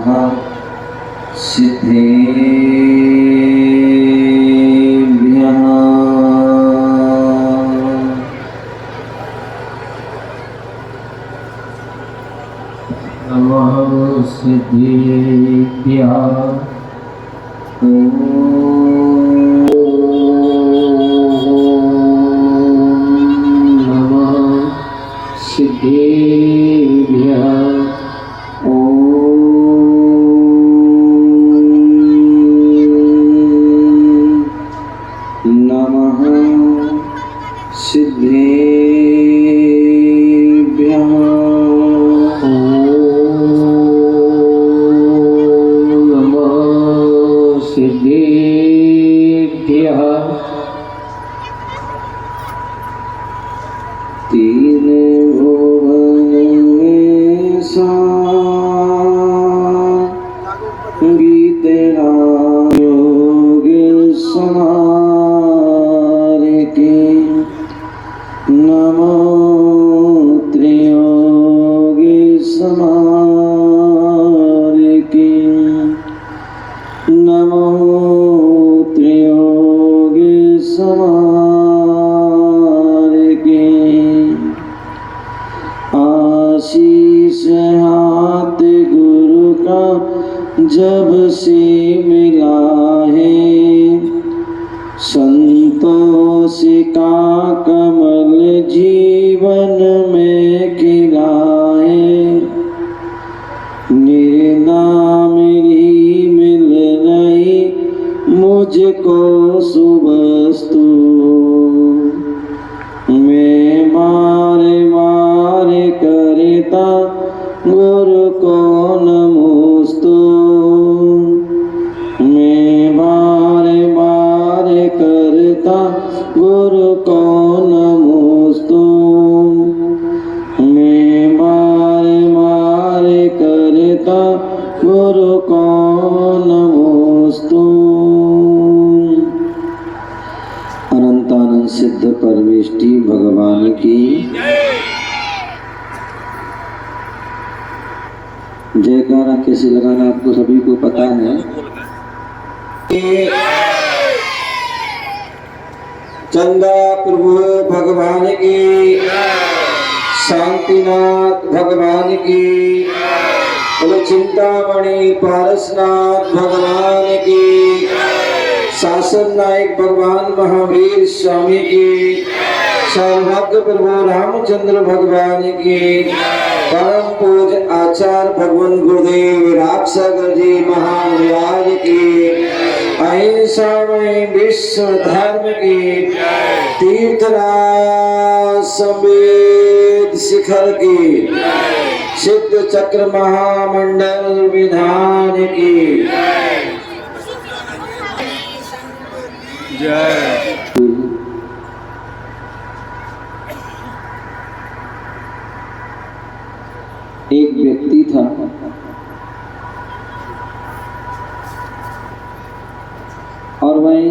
नमः सिद्धेभ्यः। नमः सिद्धेभ्यः। तीन भुवन में गीत राम योग समार के नमो त्रियोग समार के नमो त्रियोग समार के आशीष हाथ गुरु का जब से मिला है, संतोष का कमल जीवन में खिला है। निर्नाम ही मिल रही मुझको सुवस्तु, मैं बार बार करता गुरु को नमोस्तु। मैं बार बार करता गुरु को नमोस्तु। मैं बार बार करता गुरु को नमोस्तु। अनंतानंद सिद्ध परमेष्टि भगवान की जयकारा कैसे लगाना आपको सभी को पता है। चंदा प्रभु भगवान की, शांतिनाथ भगवान की, चिंतामणि पारसनाथ भगवान की, शासन नायक भगवान महावीर स्वामी की, सौभाग्य प्रभु रामचंद्र भगवान की, परम पूज आचार्य भगवान गुरुदेव राजसागर जी महाराज की, अहिंसा में विश्व धर्म की, तीर्थराज समेत शिखर की, सिद्ध चक्र महामंडल विधान की जय। एक व्यक्ति था, और वह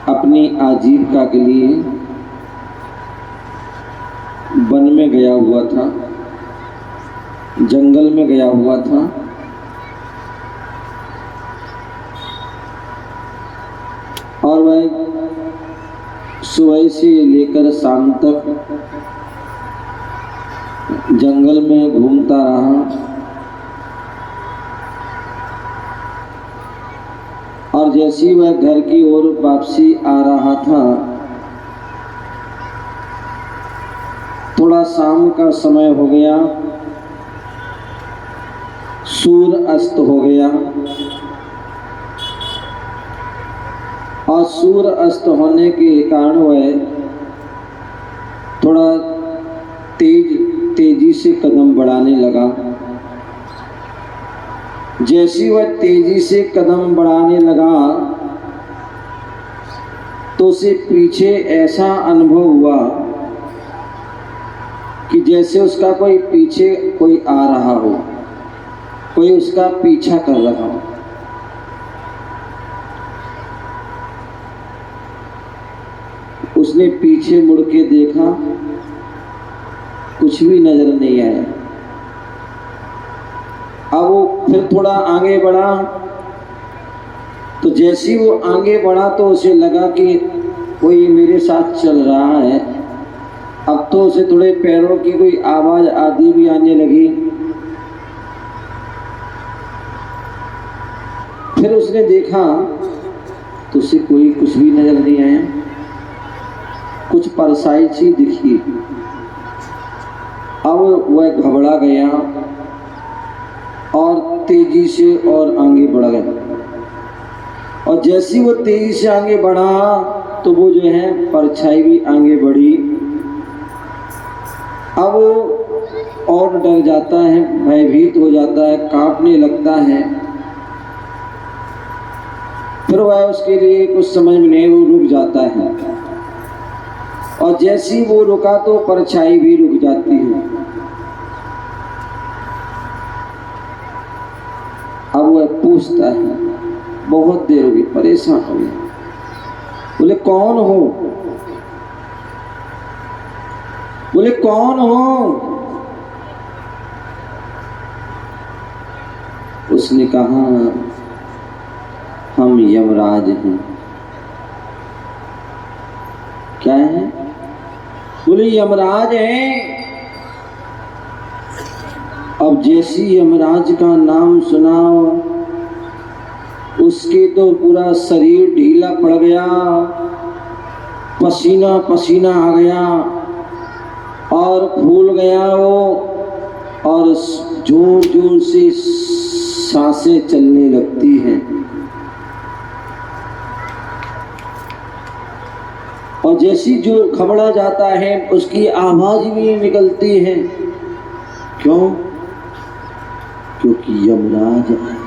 अपनी आजीविका के लिए वन में गया हुआ था, जंगल में गया हुआ था। और वह सुबह से लेकर शाम तक जंगल में घूमता रहा, और जैसे वह घर की ओर वापसी आ रहा था, थोड़ा शाम का समय हो गया, सूर्य अस्त हो गया, और सूर्य अस्त होने के कारण वह थोड़ा तेजी से कदम बढ़ाने लगा। जैसे वह तेजी से कदम बढ़ाने लगा तो उसे पीछे ऐसा अनुभव हुआ कि जैसे उसका कोई पीछे कोई आ रहा हो, कोई उसका पीछा कर रहा हो। उसने पीछे मुड़ के देखा कुछ भी नजर नहीं आया। अब वो फिर थोड़ा आगे बढ़ा, तो जैसे वो आगे बढ़ा तो उसे लगा कि कोई मेरे साथ चल रहा है। अब तो उसे थोड़े पैरों की कोई आवाज आदि भी आने लगी। फिर उसने देखा तो उसे कोई कुछ भी नजर नहीं आया, कुछ परछाई सी दिखी। अब वह घबरा गया और तेजी से और आगे बढ़ गया। और जैसे वो तेजी से आगे बढ़ा तो वो जो है परछाई भी आगे बढ़ी। अब वो और डर जाता है, भयभीत हो जाता है, कांपने लगता है। फिर वह उसके लिए कुछ समझ में नहीं, वो रुक जाता है। और जैसे ही वो रुका तो परछाई भी रुक जाती है। अब वह पूछता है, बहुत देर हो गई, परेशान हो गया। बोले कौन हो? बोले कौन हो? उसने कहा हम यमराज हैं। क्या है? बोले यमराज हैं। अब जैसी यमराज का नाम सुना उसके तो पूरा शरीर ढीला पड़ गया, पसीना पसीना आ गया और फूल गया वो, और जोर जोर से सांसें चलने लगती हैं। और जैसी जो घबरा जाता है उसकी आवाज भी निकलती है। क्यों? क्योंकि यमराज आया,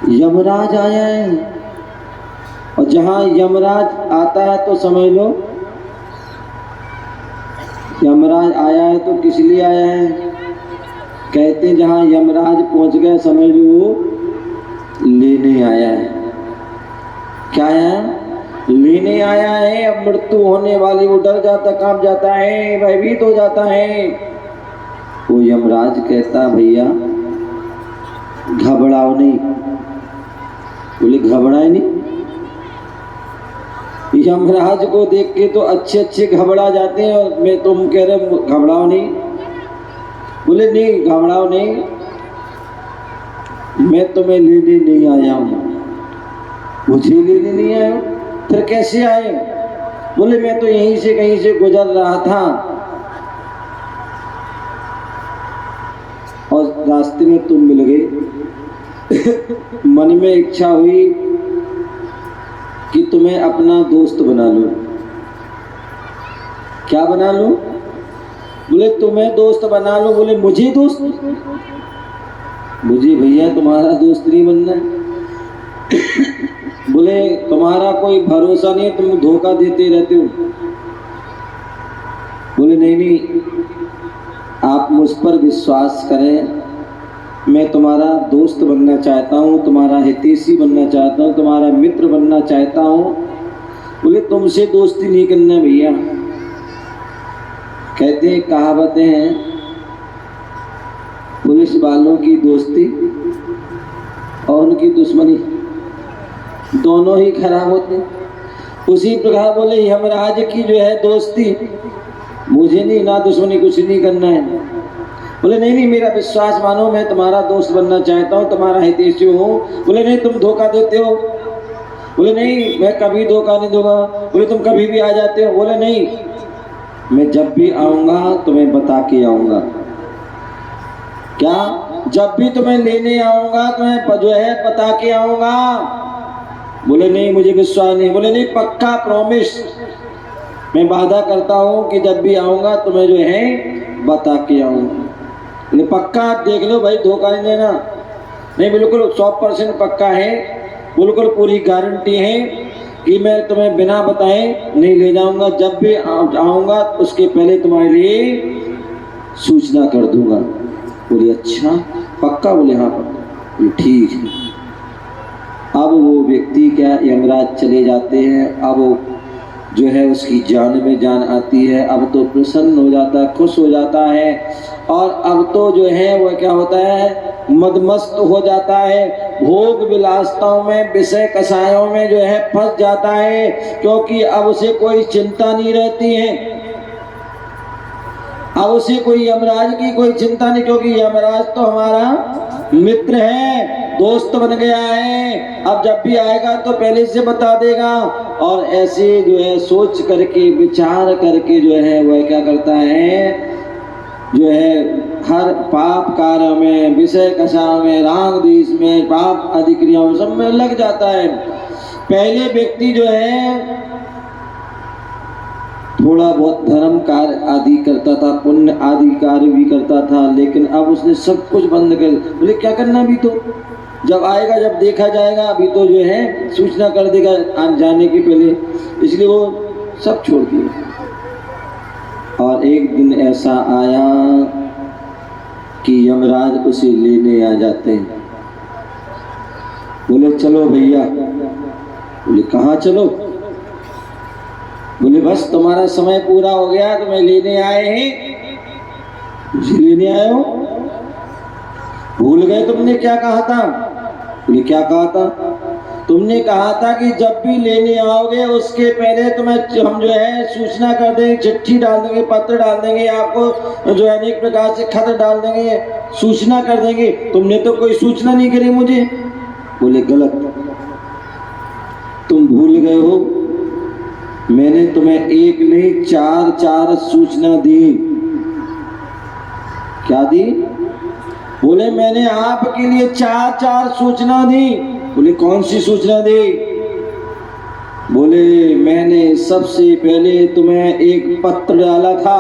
यमराज आया है। और जहां यमराज आता है तो समझ लो यमराज आया है तो किस लिए आया है? कहते जहां यमराज पहुंच गए समझ लो लेने आया है। क्या आया? लेने आया है। अब मृत्यु होने वाली, वो डर जाता, कांप जाता है, भयभीत हो जाता है। वो यमराज कहता भैया घबराओ नहीं। बोले घबराए नहीं? यमराज को देख के तो अच्छे अच्छे घबरा जाते हैं, और मैं तुम कह रहे घबराओ नहीं। बोले नहीं घबराओ नहीं, मैं तुम्हें लेने नहीं आया हूं। मुझे लेने नहीं आया हूं? फिर कैसे आए? बोले मैं तो यहीं से कहीं से गुजर रहा था और रास्ते में तुम मिल गए। मन में इच्छा हुई कि तुम्हें अपना दोस्त बना लूं। क्या बना लूं? बोले तुम्हें दोस्त बना लो। बोले मुझे दोस्त? मुझे भैया तुम्हारा दोस्त नहीं बनना है। बोले तुम्हारा कोई भरोसा नहीं, तुम धोखा देते रहते हो। बोले नहीं नहीं, आप मुझ पर विश्वास करें, मैं तुम्हारा दोस्त बनना चाहता हूँ, तुम्हारा हितैषी बनना चाहता हूँ, तुम्हारा मित्र बनना चाहता हूँ। बोले तुमसे दोस्ती नहीं करना भैया। कहते हैं कहावतें हैं, पुलिस वालों की दोस्ती और उनकी दुश्मनी दोनों ही खराब होते। उसी प्रकार बोले यमराज की जो है दोस्ती, मुझे नहीं, ना दुश्मनी, कुछ नहीं करना है। बोले नहीं नहीं, मेरा विश्वास मानो, मैं तुम्हारा दोस्त बनना चाहता हूँ, तुम्हारा हितैषी हूँ। बोले नहीं तुम धोखा देते हो। बोले नहीं मैं कभी धोखा नहीं दूंगा। बोले तुम कभी भी आ जाते हो। बोले नहीं, मैं जब भी आऊंगा तुम्हें बता के आऊंगा। क्या? जब भी तुम्हें लेने आऊंगा तुम्हें जो है बता के आऊंगा। बोले नहीं मुझे विश्वास नहीं। बोले नहीं पक्का, प्रॉमिस, मैं वादा करता हूँ कि जब भी आऊंगा तुम्हें जो है बता के आऊंगा। बोले पक्का? देख लो भाई, धोखा नहीं देना। नहीं बिल्कुल 100% पक्का है, बिल्कुल पूरी गारंटी है कि मैं तुम्हें बिना बताए नहीं ले जाऊंगा। जब भी आऊंगा उसके पहले तुम्हारे लिए सूचना कर दूंगा। बोले अच्छा पक्का? बोले हाँ पक्का। बोले ठीक है। अब वो व्यक्ति क्या, यमराज चले जाते हैं। अब वो जो है उसकी जान में जान आती है। अब तो प्रसन्न हो जाता है, खुश हो जाता है, और अब तो जो है वह क्या होता है, मदमस्त हो जाता है, भोग विलासताओं में, विषय कषायों में जो है फंस जाता है, क्योंकि अब उसे कोई चिंता नहीं रहती है। अब उसे कोई यमराज की कोई चिंता नहीं, क्योंकि यमराज तो हमारा मित्र है, दोस्त बन गया है। अब जब भी आएगा तो पहले से बता देगा। और ऐसे जो है सोच करके, विचार करके जो है वह क्या करता है, जो है हर पाप कार्य में, विषय कषा में, राग द्वेष में, पाप आदि क्रियाओं सब में लग जाता है। पहले व्यक्ति जो है थोड़ा बहुत धर्म कार्य आदि करता था, पुण्य आदि कार्य भी करता था, लेकिन अब उसने सब कुछ बंद कर। बोले क्या करना, अभी तो जब आएगा, जब देखा जाएगा, अभी तो जो है सूचना कर देगा जाने की पहले, इसलिए वो सब छोड़ दिया। और एक दिन ऐसा आया कि यमराज उसे लेने आ जाते हैं। बोले चलो भैया। बोले कहाँ चलो? बोले बस तुम्हारा समय पूरा हो गया, तुम्हें लेने आए हैं। मुझे लेने आए हो? भूल गए तुमने क्या कहा था? बोले क्या कहा था? तुमने कहा था कि जब भी लेने आओगे उसके पहले तुम्हें हम जो है सूचना कर देंगे, चिट्ठी डाल देंगे, पत्र डाल देंगे, आपको जो है अनेक प्रकार से खत डाल देंगे, सूचना कर देंगे। तुमने तो कोई सूचना नहीं करी मुझे। बोले गलत, तुम भूल गए हो, मैंने तुम्हें एक नहीं चार सूचना दी। क्या दी? बोले मैंने आपके लिए चार सूचना दी। बोले कौन सी सूचना दी? बोले मैंने सबसे पहले तुम्हें एक पत्र डाला था।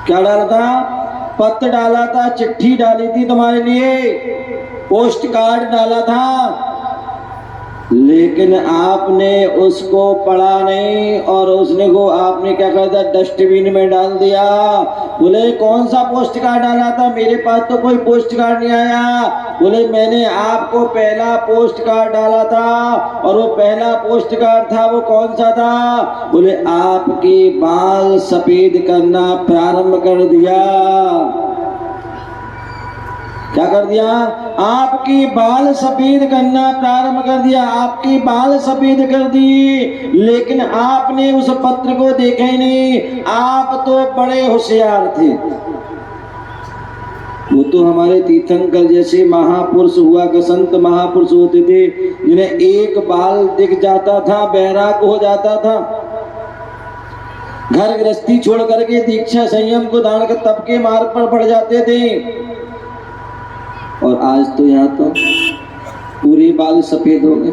क्या डाला था? पत्र डाला था, चिट्ठी डाली थी तुम्हारे लिए, पोस्ट कार्ड डाला था, लेकिन आपने उसको पढ़ा नहीं और उसने को आपने क्या कर दिया, डस्टबिन में डाल दिया। बोले कौन सा पोस्ट कार्ड डाला था? मेरे पास तो कोई पोस्ट कार्ड नहीं आया। बोले मैंने आपको पहला पोस्ट कार्ड डाला था, और वो पहला पोस्ट कार्ड था वो कौन सा था? बोले आपके बाल सफेद करना प्रारंभ कर दिया। क्या कर दिया? आपकी बाल सफेद करना प्रारंभ कर दिया, आपकी बाल सफेद कर दी। लेकिन आपने उस पत्र को देखा ही नहीं, आप तो बड़े होशियार थे। वो तो हमारे तीर्थंकर जैसे महापुरुष हुआ, कि संत महापुरुष होते थे, जिन्हें एक बाल दिख जाता था बैराग हो जाता था, घर गृहस्थी छोड़ करके दीक्षा संयम को धारण कर तब के मार्ग पर बढ़ जाते थे। और आज तो यहाँ तो पूरे बाल सफेद हो गए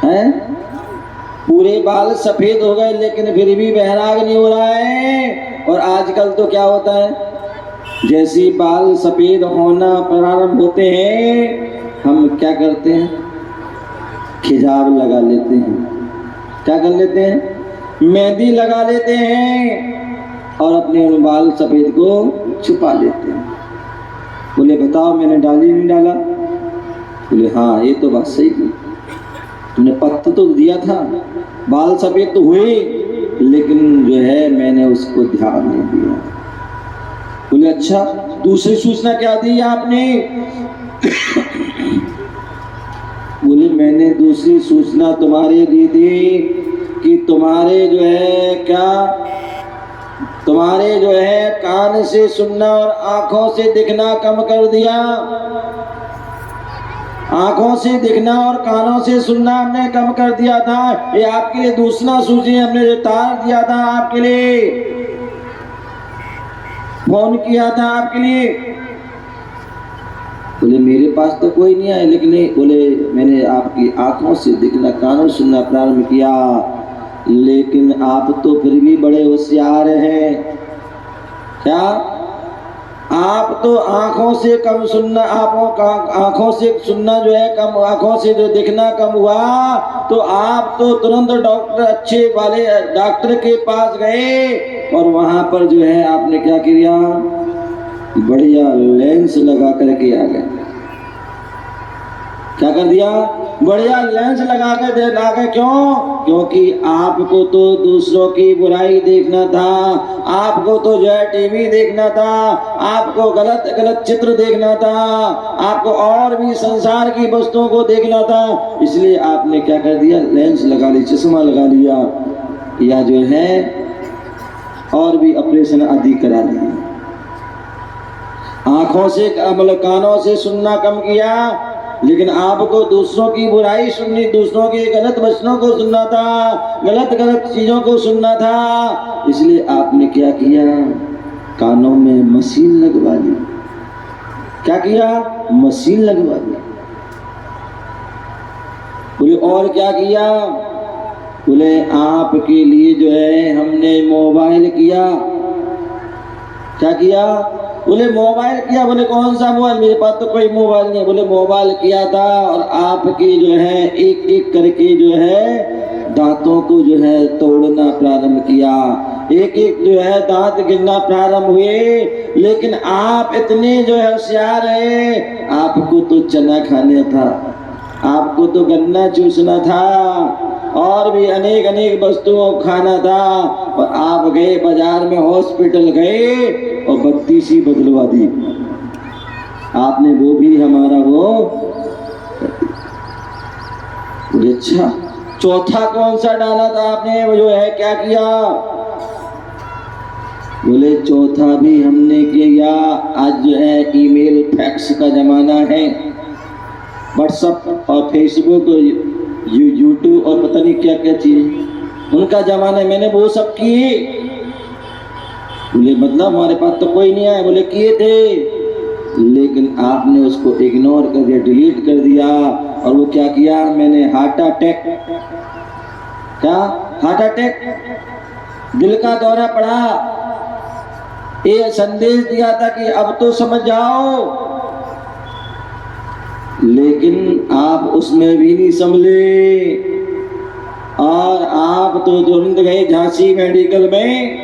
हैं, पूरे बाल सफेद हो गए, लेकिन फिर भी बैराग नहीं हो रहा है। और आजकल तो क्या होता है, जैसे बाल सफेद होना प्रारंभ होते हैं, हम क्या करते हैं, खिजाब लगा लेते हैं। क्या कर लेते हैं? मेहंदी लगा लेते हैं और अपने उन बाल सफेद को छुपा लेते हैं। बोले बताओ मैंने डाली नहीं डाला? बोले हाँ ये तो बात सही थी, तुमने पत्र तो दिया था, बाल सफेद तो हुए, लेकिन जो है मैंने उसको ध्यान नहीं दिया। बोले अच्छा दूसरी सूचना क्या दी आपने? बोले मैंने दूसरी सूचना तुम्हारे दी थी कि तुम्हारे जो है क्या, तुम्हारे जो है कान से सुनना और आंखों से दिखना कम कर दिया। आंखों से दिखना और कानों से सुनना हमने कम कर दिया था। ये आपके लिए दूसरा सूचना हमने जो तार दिया था, आपके लिए फोन किया था आपके लिए। बोले मेरे पास तो कोई नहीं आया, लेकिन बोले मैंने आपकी आंखों से दिखना, कानों से सुनना प्रारंभ किया, लेकिन आप तो फिर भी बड़े होशियार हैं। क्या? आप तो आंखों से कम सुनना, आंखों से सुनना जो है कम, आंखों से जो दिखना कम हुआ, तो आप तो तुरंत डॉक्टर, अच्छे वाले डॉक्टर के पास गए और वहां पर जो है आपने क्या किया, बढ़िया लेंस लगा करके आ गए। क्या कर दिया? बढ़िया लेंस लगा के देखा के, क्यों? क्योंकि आपको तो दूसरों की बुराई देखना था, आपको तो जो है टीवी देखना था, आपको गलत गलत चित्र देखना था, आपको और भी संसार की वस्तुओं को देखना था। इसलिए आपने क्या कर दिया, लेंस लगा ली, चश्मा लगा लिया, या जो है और भी ऑपरेशन आदि करा लिए। आंखों से मतलब कानों से सुनना कम किया, लेकिन आपको दूसरों की बुराई सुननी, दूसरों के गलत वचनों को सुनना था, गलत गलत चीजों को सुनना था। इसलिए आपने क्या किया, कानों में मशीन लगवा ली। क्या किया? मशीन लगवा ली। बोले और क्या किया? बोले आपके लिए जो है हमने मोबाइल किया। क्या किया? बोले मोबाइल किया। बोले कौन सा मोबाइल? मेरे पास तो कोई मोबाइल नहीं। बोले मोबाइल किया था, और आपकी जो है एक एक करके जो है दांतों को जो है तोड़ना प्रारंभ किया, एक एक जो है दांत गिरना प्रारंभ हुए। लेकिन आप इतने जो है होशियार है, आपको तो चना खाना था, आपको तो गन्ना चूसना था, और भी अनेक अनेक वस्तुओं को खाना था। और आप गए बाजार में, हॉस्पिटल गए और बत्ती सी बदलवा दी आपने, वो भी हमारा वो। अच्छा, चौथा कौन सा डाला था आपने, वो जो है क्या किया? बोले चौथा भी हमने किया। आज जो है ईमेल फैक्स का जमाना है, व्हाट्सएप और फेसबुक, यूट्यूब और पता नहीं क्या क्या चीज, उनका जमाना है, मैंने वो सब किए। बोले मतलब हमारे पास तो कोई नहीं है। बोले किए थे, लेकिन आपने उसको इग्नोर कर दिया, डिलीट कर दिया। और वो क्या किया? मैंने हार्ट अटैक, क्या हार्ट अटैक, दिल का दौरा पड़ा, ये संदेश दिया था कि अब तो समझ जाओ। लेकिन आप उसमें भी नहीं संभले, और आप तो तुरंत गए झांसी मेडिकल में,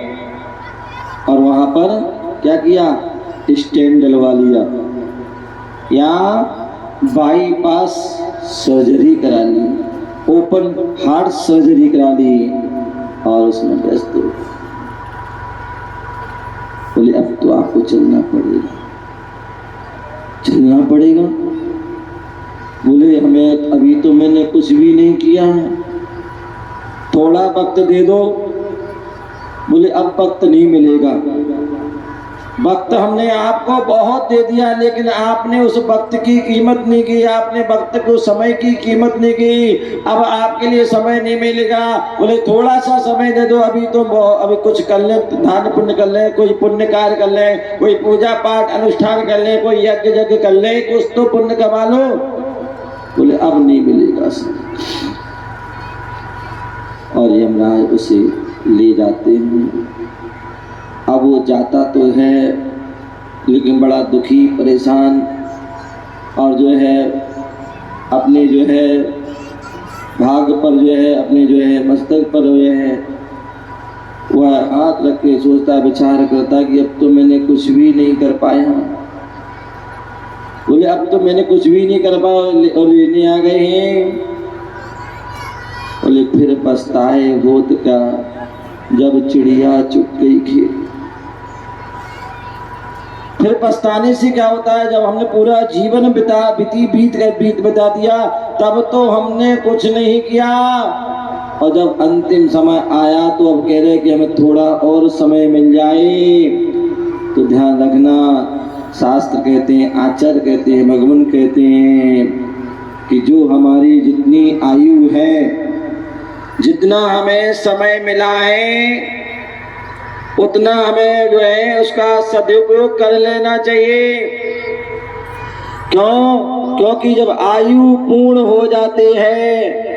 और वहां पर क्या किया? स्टेंट डलवा लिया, या बाईपास सर्जरी करा ली, ओपन हार्ट सर्जरी करा ली, और उसमें व्यस्त हो। बोले अब तो आपको चलना पड़ेगा, चलना पड़ेगा। बोले हमें अभी तो मैंने कुछ भी नहीं किया है, थोड़ा वक्त दे दो। बोले अब वक्त नहीं मिलेगा, वक्त हमने आपको बहुत दे दिया, लेकिन आपने उस वक्त की कीमत नहीं की, आपने वक्त को समय की कीमत नहीं की, अब आपके लिए समय नहीं मिलेगा। बोले थोड़ा सा समय दे दो, अभी तो अभी कुछ कर ले, दान पुण्य कर ले, कोई पुण्य कार्य कर ले, कोई पूजा पाठ अनुष्ठान कर ले, कोई यज्ञ यज्ञ कर ले, कुछ तो पुण्य कमा लो। बोले अब नहीं मिलेगा। और यमराज उसे ले जाते हैं। अब वो जाता तो है, लेकिन बड़ा दुखी परेशान, और जो है अपने जो है भाग पर जो है, अपने जो है मस्तक पर जो है वह हाथ रख के सोचता, विचार करता कि अब तो मैंने कुछ भी नहीं कर पाया। बोले अब तो मैंने कुछ भी नहीं कर पाया, और लेने आ गए हैं। बोले फिर पछताए होत का, जब चिड़िया चुग गई खेत। फिर पछताने से क्या होता है? जब हमने पूरा जीवन बीत बता दिया, तब तो हमने कुछ नहीं किया, और जब अंतिम समय आया तो अब कह रहे कि हमें थोड़ा और समय मिल जाए। तो ध्यान रखना, शास्त्र कहते हैं, आचार्य कहते हैं, भगवान कहते हैं कि जो हमारी जितनी आयु है, जितना हमें समय मिला है, उतना हमें जो है उसका सदुपयोग कर लेना चाहिए। क्यों? क्योंकि जब आयु पूर्ण हो जाती है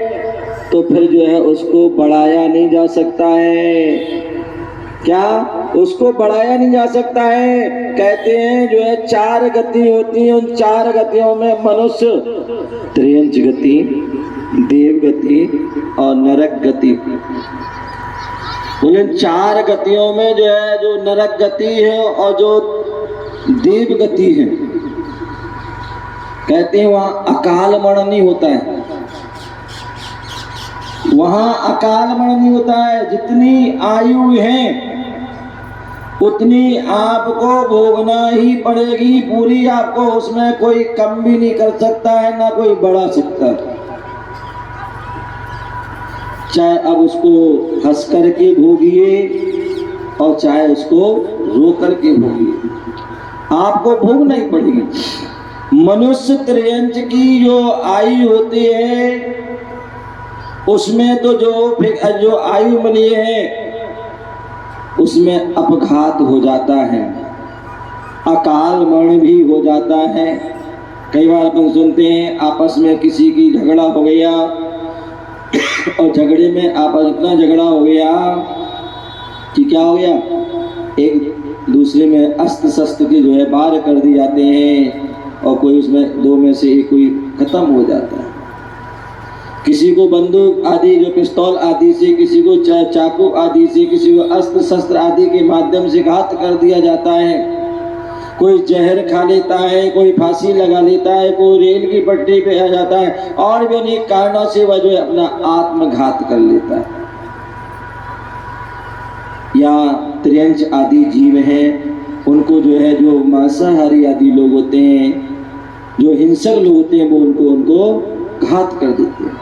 तो फिर जो है उसको बढ़ाया नहीं जा सकता है। क्या? उसको बढ़ाया नहीं जा सकता है। कहते हैं जो है 4 गति होती है, उन 4 गतियों में मनुष्य, त्रियंच गति, देव गति और नरक गति। उन 4 गतियों में जो है, जो नरक गति है और जो देव गति है, कहते हैं वहां अकाल मरण नहीं होता है। वहां अकाल मरण नहीं होता है। जितनी आयु है उतनी आपको भोगना ही पड़ेगी पूरी, आपको उसमें कोई कम भी नहीं कर सकता है ना कोई बढ़ा सकता है। चाहे अब उसको हंस करके भोगिए और चाहे उसको रो करके भोगिए, आपको भोगना ही पड़ेगी। मनुष्य त्रयंच की जो आयु होती है उसमें तो जो आयु मिली है उसमें अपघात हो जाता है, अकाल मरण भी हो जाता है। कई बार अपन सुनते हैं आपस में किसी की झगड़ा हो गया और झगड़े में आपस इतना झगड़ा हो गया कि क्या हो गया, एक दूसरे में अस्त्र शस्त्र के जो है वार कर दिए जाते हैं और कोई उसमें दो में से एक कोई खत्म हो जाता है। किसी को बंदूक आदि जो पिस्तौल आदि से, किसी को चाकू आदि से, किसी को अस्त्र शस्त्र आदि के माध्यम से घात कर दिया जाता है। कोई जहर खा लेता है, कोई फांसी लगा लेता है, कोई रेल की पटरी पे आ जाता है और भी अनेक कारणों से वह जो है अपना आत्मघात कर लेता है। या त्रियंच आदि जीव हैं उनको जो है जो मांसाहारी आदि लोग होते हैं, जो हिंसक लोग होते हैं, वो उनको घात कर देते हैं।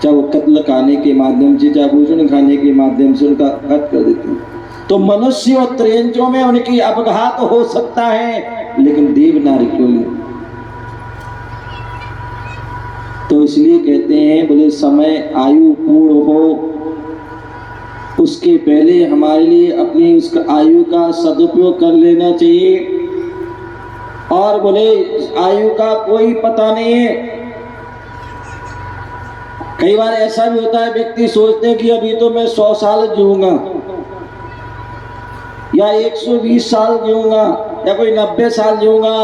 चाहे वो कत्ल खाने के माध्यम से, चाहे भोजन खाने के माध्यम से उनका घात कर देते हैं। तो मनुष्य और त्रयंचों में उनकी अपघात हो सकता है, लेकिन देवनारियों में तो इसलिए कहते हैं बोले समय आयु पूर्ण हो उसके पहले हमारे लिए अपनी उस आयु का सदुपयोग कर लेना चाहिए। और बोले आयु का कोई पता नहीं है। कई बार ऐसा भी होता है व्यक्ति सोचते हैं कि अभी तो मैं 100 साल जीऊंगा या 120 साल जीऊंगा या कोई 90 साल जीऊंगा,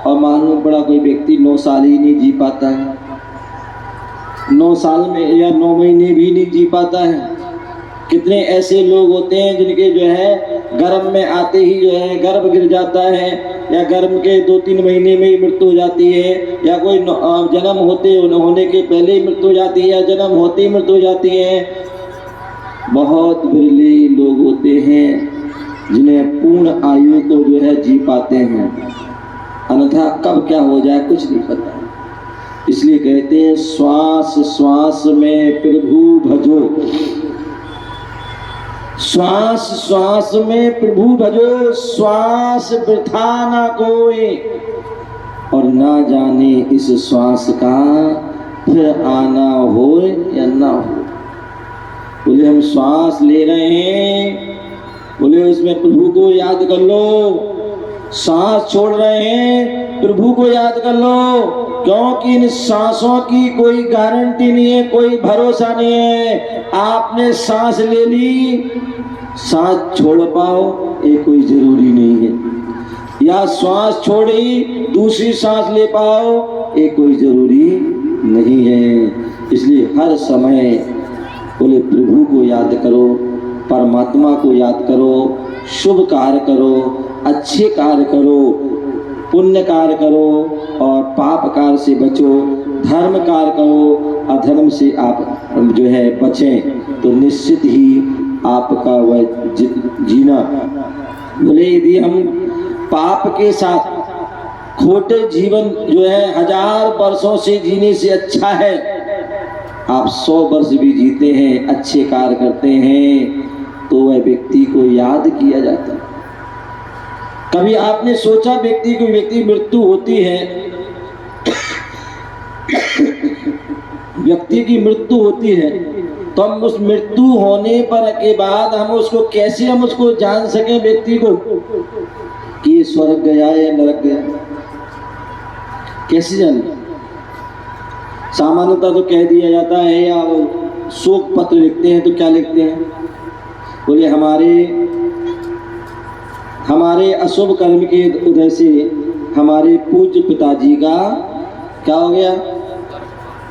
और मालूम पड़ा कोई व्यक्ति 9 साल ही नहीं जी पाता है, 9 साल में या 9 महीने भी नहीं जी पाता है। कितने ऐसे लोग होते हैं जिनके जो है गर्भ में आते ही जो है गर्भ गिर जाता है, या गर्भ के 2-3 महीने में ही मृत्यु हो जाती है, या कोई जन्म होने के पहले ही मृत्यु हो जाती है, या जन्म होते ही मृत्यु हो जाती है। बहुत बिरले लोग होते हैं जिन्हें पूर्ण आयु को जो है जी पाते हैं, अन्यथा कब क्या हो जाए कुछ नहीं पता। इसलिए कहते हैं श्वास श्वास में प्रभु भजो, श्वास श्वास में प्रभु भजो, श्वास वृथा ना कोई, और ना जाने इस श्वास का फिर आना हो या ना हो। बोले हम श्वास ले रहे हैं, बोले उसमें प्रभु को याद कर लो। सांस छोड़ रहे हैं, प्रभु को याद कर लो, क्योंकि इन सांसों की कोई गारंटी नहीं है, कोई भरोसा नहीं है। आपने सांस ले ली, सांस छोड़ पाओ ये कोई जरूरी नहीं है, या श्वास छोड़ी दूसरी सांस ले पाओ ये कोई जरूरी नहीं है। इसलिए हर समय बोले प्रभु को याद करो, परमात्मा को याद करो, शुभ कार्य करो, अच्छे कार्य करो, पुण्य कार्य करो और पाप कार्य से बचो, धर्म कार्य करो, अधर्म से आप जो है बचें, तो निश्चित ही आपका वह जीना। बोले यदि हम पाप के साथ खोटे जीवन जो है 1000 वर्षों से जीने से अच्छा है आप 100 वर्ष भी जीते हैं, अच्छे कार्य करते हैं, तो वह व्यक्ति को याद किया जाता है। कभी आपने सोचा व्यक्ति मृत्यु होती है, व्यक्ति की मृत्यु होती है, तो हम उस मृत्यु होने पर के बाद हम उसको कैसे हम उसको जान सकें व्यक्ति को कि ये स्वर्ग गया या नरक गया, कैसे जाने? सामान्यतः तो कह दिया जाता है, या शोक पत्र लिखते हैं तो क्या लिखते हैं, बोले हमारे अशुभ कर्म के उदय से हमारे पूज्य पिताजी का क्या हो गया,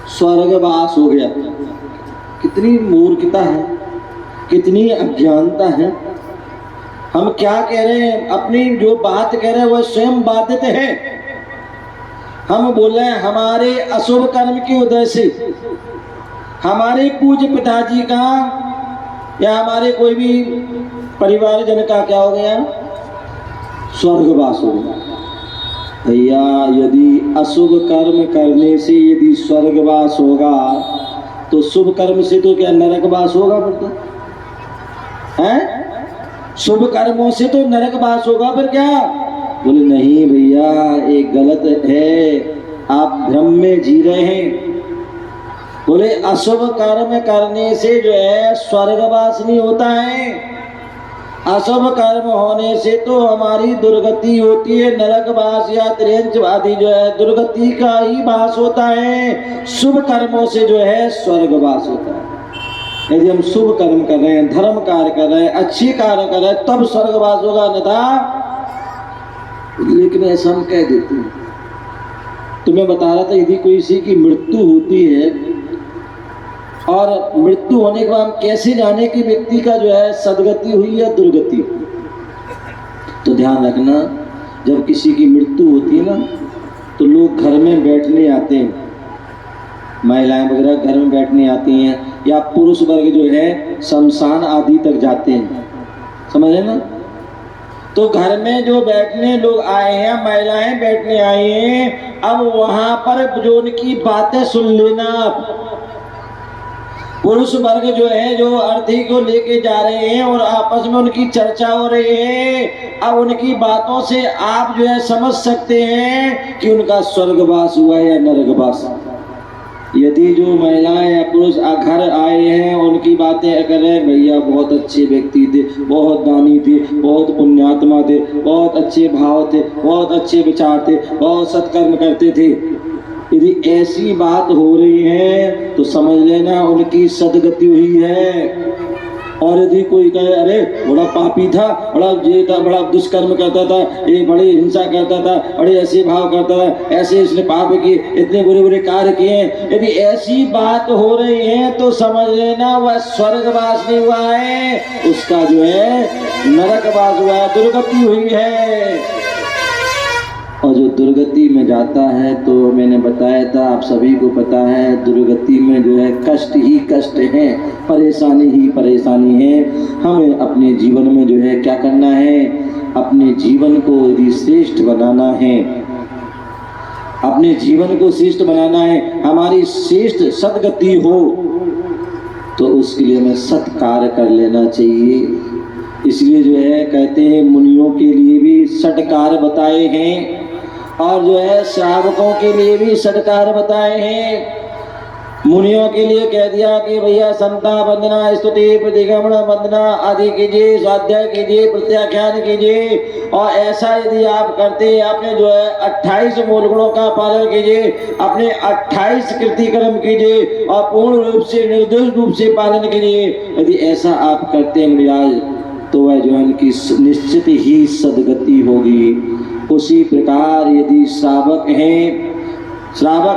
स्वर्गवास हो गया। कितनी मूर्खता है, कितनी अज्ञानता है। हम क्या कह रहे हैं, अपनी जो बात कह रहे हैं वह स्वयं बाधित है। हम बोल रहे हैं हमारे अशुभ कर्म के उदय से हमारे पूज्य पिताजी का या हमारे कोई भी परिवारजन का क्या हो गया, स्वर्गवास हो गया। भैया यदि अशुभ कर्म करने से यदि स्वर्गवास होगा तो शुभ कर्म से तो क्या नरकवास होगा? फिर तो हैं, शुभ कर्मों से तो नरकवास होगा, फिर क्या? बोले नहीं भैया, ये गलत है, आप भ्रम में जी रहे हैं। बोले अशुभ कर्म करने से जो है स्वर्गवास नहीं होता है, अशुभ कर्म होने से तो हमारी दुर्गति होती है, नरकवास या त्रियंच आदि जो है दुर्गति का ही वास होता है। शुभ कर्मों से जो है स्वर्गवास होता है। यदि हम शुभ कर्म कर रहे हैं, धर्म कार्य कर रहे हैं, अच्छे कार्य कर रहे हैं, तब स्वर्गवास होगा, अन्यथा। लेकिन ऐसा हम कह देते हैं। तो मैं बता रहा था, यदि कोई किसी की मृत्यु होती है और मृत्यु होने के बाद हम कैसे जाने कि व्यक्ति का जो है सदगति हुई या दुर्गति? तो ध्यान रखना, जब किसी की मृत्यु होती है ना तो लोग घर में बैठने आते हैं, महिलाएं वगैरह घर में बैठने आती हैं, या पुरुष वर्ग जो है शमशान आदि तक जाते हैं, समझ रहे ना? तो घर में जो बैठने लोग आए हैं, महिलाएं बैठने आई हैं, अब वहां पर जो उनकी बातें सुन लेना। पुरुष वर्ग जो है जो अर्थी को लेके जा रहे हैं और आपस में उनकी चर्चा हो रही है, अब उनकी बातों से आप जो है समझ सकते हैं कि उनका स्वर्गवास हुआ या नरकवास। यदि जो महिलाएं या पुरुष घर आए हैं, उनकी बातें कर रहे हैं, भैया बहुत अच्छे व्यक्ति थे, बहुत दानी थे, बहुत पुण्यात्मा थे, बहुत अच्छे भाव थे, बहुत अच्छे विचार थे, बहुत सत्कर्म करते थे, यदि ऐसी बात हो रही है तो समझ लेना उनकी सदगति हुई है। और यदि कोई कहे अरे बड़ा पापी था, बड़ा ये था, बड़ा दुष्कर्म करता था, ये बड़ी हिंसा करता था, बड़े ऐसे भाव करता था, ऐसे इसने पाप किए, इतने बुरे बुरे कार्य किए, यदि ऐसी बात हो रही है तो समझ लेना वह स्वर्गवास नहीं हुआ है, उसका जो है नरकवास हुआ है, दुर्गति हुई है। और जो दुर्गति में जाता है तो मैंने बताया था, आप सभी को पता है, दुर्गति में जो है कष्ट ही कष्ट है, परेशानी ही परेशानी है। हमें अपने जीवन में जो है क्या करना है, अपने जीवन को यदि श्रेष्ठ बनाना है, अपने जीवन को श्रेष्ठ बनाना है, हमारी श्रेष्ठ सदगति हो, तो उसके लिए हमें सत्कार्य कर लेना चाहिए। इसलिए जो है कहते हैं मुनियों के लिए भी सत्कार्य बताए हैं और जो है श्रावकों के लिए भी सत्कार्य बताए हैं। मुनियों के लिए कह दिया कि भैया संता वंदना, स्तुति, प्रतिगमन वंदना आदि कीजिए, स्वाध्याय कीजिए, प्रत्याख्यान कीजिए, और ऐसा यदि आप करते हैं, आपने जो है 28 मूल गुणों का पालन कीजिए, अपने 28 कृतिकर्म कीजिए और पूर्ण रूप से निर्दोष रूप से पालन कीजिए। यदि ऐसा आप करते हैं महाराज, तो वह जो है उनकी निश्चित ही सदगति होगी। उसी प्रकार यदि श्रावक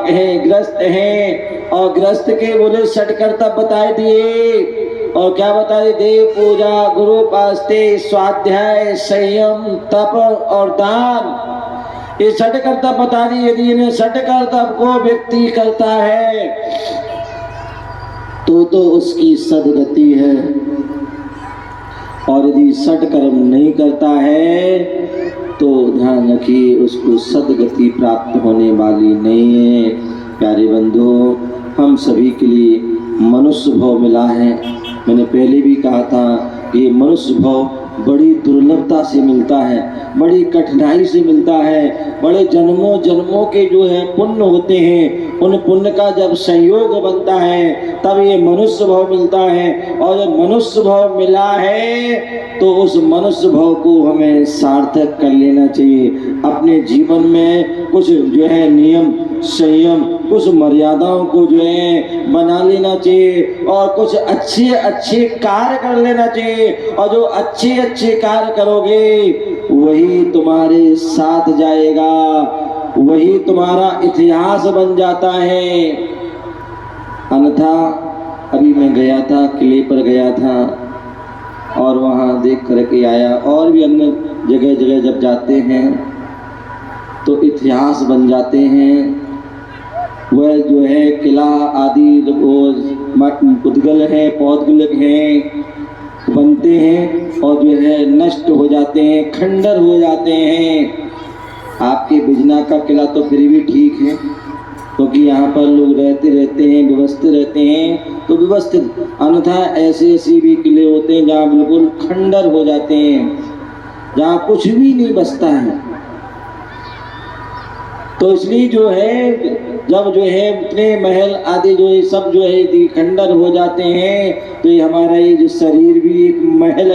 हैं, ग्रस्त हैं, और ग्रस्त के बोले षट कर्तव्य बताए दिए, और क्या बताए? देव पूजा, गुरु उपासना, स्वाध्याय, संयम, तप और दान, ये षट कर्तव्य बता दिए। यदि इन्हें षट कर्तव्य को व्यक्ति करता है तो उसकी सदगति है, और यदि षट कर्म नहीं करता है तो ध्यान रखिए उसको सदगति प्राप्त होने वाली नहीं है। प्यारे बंधु, हम सभी के लिए मनुष्य भाव मिला है। मैंने पहले भी कहा था कि ये मनुष्य भाव बड़ी दुर्लभता से मिलता है, बड़ी कठिनाई से मिलता है, बड़े जन्मों जन्मों के जो है पुण्य होते हैं, उन पुण्य का जब संयोग बनता है तब ये मनुष्य भाव मिलता है। और जब मनुष्य भाव मिला है तो उस मनुष्य भाव को हमें सार्थक कर लेना चाहिए। अपने जीवन में कुछ जो है नियम, संयम, कुछ मर्यादाओं को जो है बना लेना चाहिए, और कुछ अच्छे अच्छे कार्य कर लेना चाहिए। और जो अच्छे अच्छे कार्य करोगे वही तुम्हारे साथ जाएगा, वही तुम्हारा इतिहास बन जाता है। अन्यथा अभी मैं गया था, किले पर गया था और वहाँ देख करके आया, और भी अन्य जगह जगह जब जाते हैं तो इतिहास बन जाते हैं। वह जो है किला आदि वो उद्गल है, पौद्गलिक हैं, बनते हैं और जो है नष्ट हो जाते हैं, खंडर हो जाते हैं। आपके बिजना का किला तो फिर भी ठीक है, क्योंकि यहाँ पर लोग रहते हैं, व्यवस्थित रहते हैं तो व्यवस्थित। अन्यथा ऐसे ऐसे भी किले होते हैं जहाँ बिल्कुल खंडर हो जाते हैं, जहाँ कुछ भी नहीं बचता है। तो इसलिए जो है जब जो है इतने महल आदि जो है सब जो है यदि खंडर हो जाते हैं तो ये हमारा ये जो शरीर भी एक महल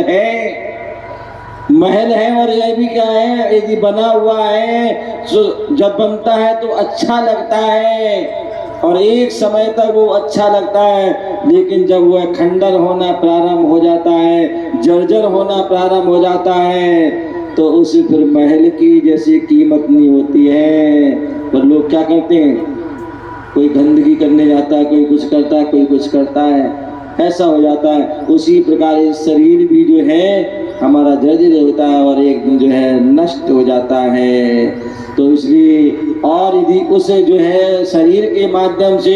है और यह भी क्या है, यदि बना हुआ है जब बनता है तो अच्छा लगता है और एक समय तक वो अच्छा लगता है, लेकिन जब वह खंडर होना प्रारंभ हो जाता है, जर्जर होना प्रारंभ हो जाता है तो उस फिर महल की जैसी कीमत नहीं होती है। पर लोग क्या करते हैं, कोई गंदगी करने जाता है, कोई कुछ करता है, कोई कुछ करता है, ऐसा हो जाता है। उसी प्रकार इस शरीर भी जो है हमारा जर्जर होता है और एक दिन जो है नष्ट हो जाता है। तो इसलिए और यदि उस जो है शरीर के माध्यम से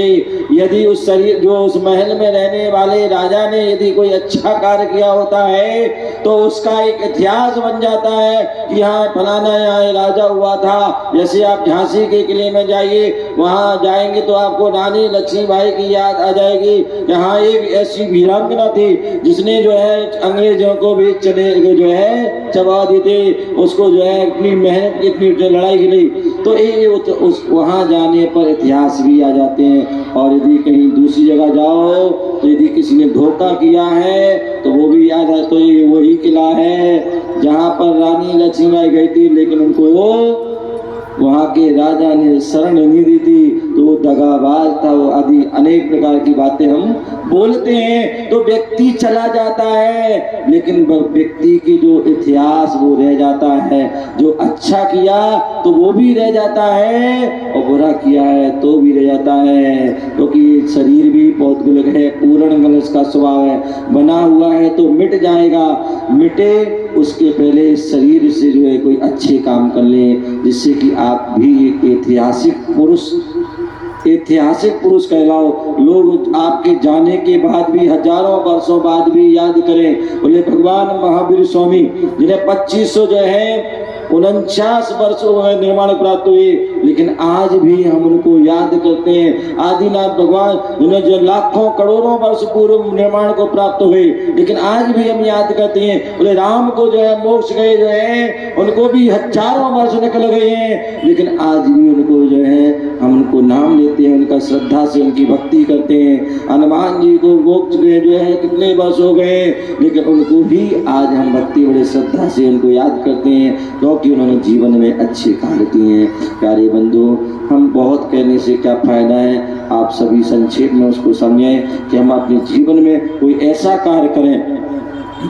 यदि उस शरीर जो उस महल में रहने वाले राजा ने यदि कोई अच्छा कार्य किया होता है तो उसका एक इतिहास बन जाता है कि यहाँ फलाना यहाँ राजा हुआ था। जैसे आप झांसी के किले में जाइए, वहाँ जाएंगे तो आपको रानी लक्ष्मीबाई की याद आ जाएगी। यहाँ एक ऐसी वीरांगना थी जिसने जो है अंग्रेजों को भी जो है चबा दी थी, उसको जो है इतनी मेहनत इतनी लड़ाई की नहीं। तो ये उस वहाँ जाने पर इतिहास भी आ जाते हैं। और यदि कहीं दूसरी जगह जाओ तो यदि किसी ने धोखा किया है तो वो भी याद है। तो ये वही किला है जहाँ पर रानी लक्ष्मीबाई गई थी, लेकिन उनको वहाँ के राजा ने शरण नहीं दी थी, तो वो दगाबाज था, वो आदि अनेक प्रकार की बातें हम बोलते हैं। तो व्यक्ति चला जाता है, लेकिन व्यक्ति की जो इतिहास वो रह जाता है। जो अच्छा किया तो वो भी रह जाता है और बुरा किया है तो भी रह जाता है, क्योंकि शरीर भी पौद्गलिक है, पूर्ण गलस का स्वभाव है, बना हुआ है तो मिट जाएगा। मिटे उसके पहले इस शरीर से जो है कोई अच्छे काम कर ले, जिससे कि आप भी एक ऐतिहासिक पुरुष कहलाओ। लोग आपके जाने के बाद भी हजारों वर्षों बाद भी याद करें। बोले भगवान महावीर स्वामी जिन्हें 2500 जो है 49 वर्षों में निर्माण प्राप्त हुए, लेकिन आज भी हम उनको याद करते हैं। आदिनाथ भगवान जिन्हें जो लाखों करोड़ों वर्ष पूर्व निर्माण को प्राप्त हुए, लेकिन आज भी हम याद करते हैं। बोले राम को जो है मोक्ष गए जो है उनको भी हजारों वर्ष निकल गए हैं, लेकिन आज भी उनको जो है हम उनको नाम लेते हैं, उनका श्रद्धा से उनकी भक्ति करते हैं। हनुमान जी को मोक्ष गए जो है कितने वर्ष हो गए, लेकिन उनको भी आज हम भक्ति बड़े श्रद्धा से उनको याद करते हैं, क्योंकि उन्होंने जीवन में अच्छे कार्य किए हैं। प्यारे बंधु, हम बहुत कहने से क्या फायदा है, आप सभी संक्षेप में उसको समझें कि हम अपने जीवन में कोई ऐसा कार्य करें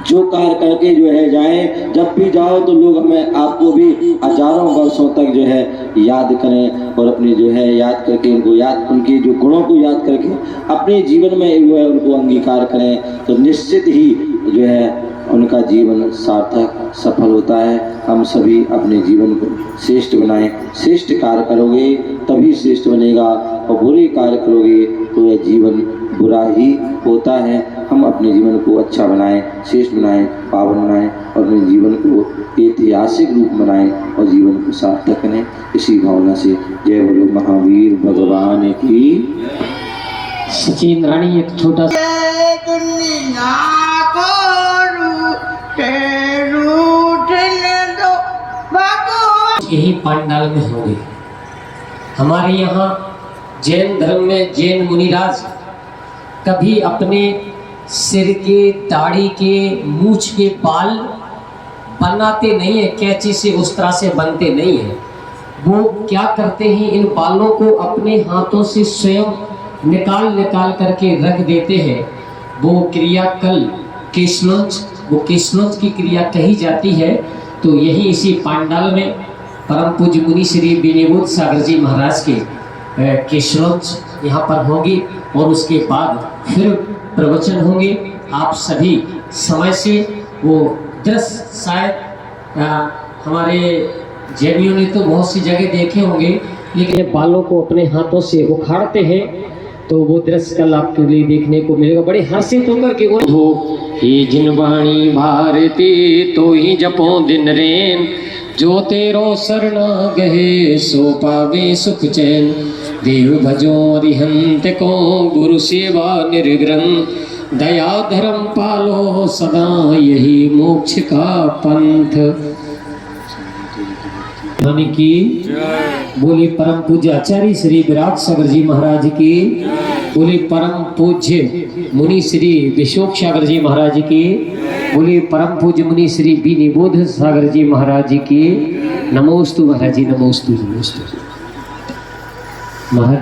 जो कार्य करके जो है जाएं, जब भी जाओ तो लोग हमें आपको भी हजारों वर्षों तक जो है याद करें और अपने जो है याद करके उनको याद उनके जो गुणों को याद करके अपने जीवन में जो है उनको अंगीकार करें, तो निश्चित ही जो है उनका जीवन सार्थक सफल होता है। हम सभी अपने जीवन को श्रेष्ठ बनाएं। श्रेष्ठ कार्य करोगे तभी श्रेष्ठ बनेगा, और बुरे कार्य करोगे तो यह जीवन बुरा ही होता है। हम अपने जीवन को अच्छा बनाएं, श्रेष्ठ बनाएं, पावन बनाएं और अपने जीवन को ऐतिहासिक रूप बनाएं और जीवन को सार्थक करें। इसी भावना से जय बोलो महावीर भगवान की। सचिन रानी एक छोटा सा यही पंडाल में होंगे। हमारे यहाँ जैन धर्म में जैन मुनिराज कभी अपने सिर के, दाढ़ी के, मूछ के बाल बनाते नहीं है, कैंची से उस तरह से बनते नहीं है। वो क्या करते हैं, इन बालों को अपने हाथों से स्वयं निकाल करके रख देते हैं। वो क्रिया कल केशनोच की क्रिया कही जाती है। तो यही इसी पंडाल में परम पूज्य मुनि श्री विनिबोध सागर जी महाराज के केशनोच यहाँ पर होगी और उसके बाद फिर प्रवचन होंगे। आप सभी समय से वो दृश्य शायद हमारे जैनियों ने तो बहुत सी जगह देखे होंगे, लेकिन बालों को अपने हाथों से उखाड़ते हैं तो वो दृश्य कल आपके लिए देखने को मिलेगा। बड़े हर्षित होकर के हो ही जिन वाणी भारती तो ही जपो दिन रेन, जो तेरो शरणा गहे सो पावे सुख चैन। देव भजो अरिहंत को गुरु सेवा निर्ग्रंथ, दया धर्म पालो सदा यही मोक्ष का पंथ। की बोले परम पूज्य आचार्य श्री विराट सागर जी महाराज की, बोले परम पूज्य मुनि श्री विशोक सागर जी महाराज की, बोले परम पूज्य मुनि श्री बी निबोध सागर जी महाराज की। नमोस्तु महाराज जी, नमोस्तु नमोस्तु महाराज।